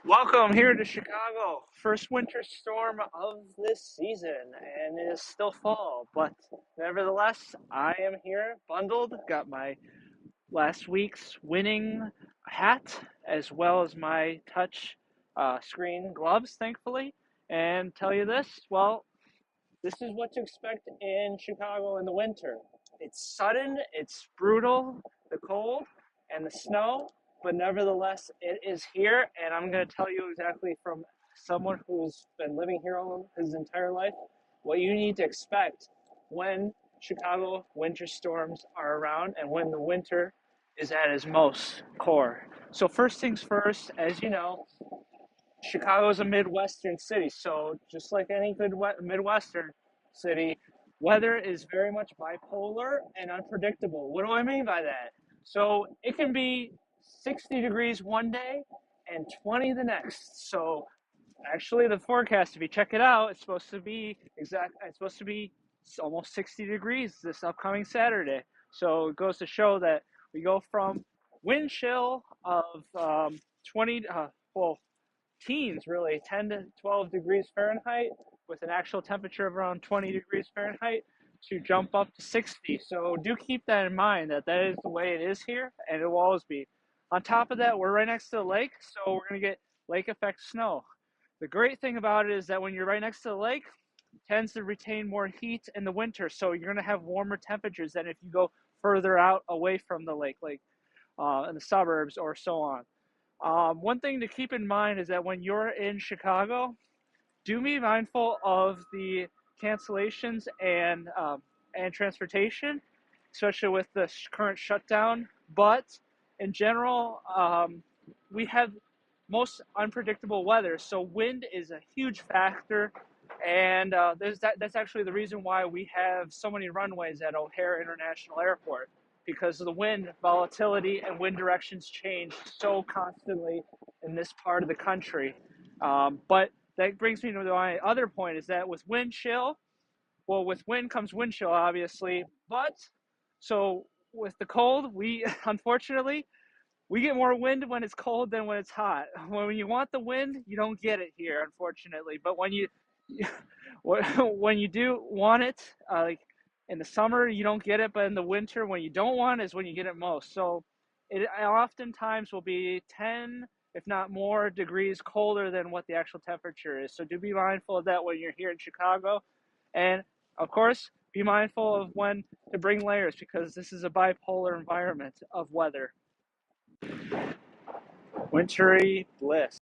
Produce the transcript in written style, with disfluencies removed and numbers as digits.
Welcome here to Chicago. First winter storm of this season, and it is still fall, but nevertheless, I am here bundled. Got my last week's winning hat as well as my touch screen gloves, thankfully. And tell you this, well, this is what to expect in Chicago in the winter. It's sudden, it's brutal, the cold and the snow, but nevertheless, it is here. And I'm going to tell you exactly from someone who's been living here all his entire life what you need to expect when Chicago winter storms are around and when the winter is at its most core. So, first things first, as you know, Chicago is a Midwestern city, so just like any good Midwestern city, weather is very much bipolar and unpredictable. What do I mean by that? So it can be 60 degrees one day and 20 the next. So actually, the forecast, if you check it out, it's supposed to be almost 60 degrees this upcoming Saturday. So it goes to show that we go from wind chill of 20, well, teens really, 10 to 12 degrees Fahrenheit with an actual temperature of around 20 degrees Fahrenheit to jump up to 60. So do keep that in mind that that is the way it is here and it will always be. On top of that, we're right next to the lake, so we're going to get lake effect snow. The great thing about it is that when you're right next to the lake, it tends to retain more heat in the winter, so you're going to have warmer temperatures than if you go further out away from the lake, like in the suburbs or so on. One thing to keep in mind is that when you're in Chicago, do be mindful of the cancellations and transportation, especially with the current shutdown. But in general, we have most unpredictable weather, so wind is a huge factor. And that's actually the reason why we have so many runways at O'Hare International Airport, because the wind volatility and wind directions change so constantly in this part of the country. But that brings me to my other point is that with wind chill, well, with wind comes wind chill, obviously. But so with the cold, we unfortunately we get more wind when it's cold than when it's hot. When you want the wind, you don't get it here, unfortunately. But when you when you do want it, like in the summer, you don't get it, but in the winter, when you don't want it, is when you get it most. So it oftentimes will be 10, if not more, degrees colder than what the actual temperature is. So do be mindful of that when you're here in Chicago. And of course, be mindful of when to bring layers because this is a bipolar environment of weather. Wintry bliss.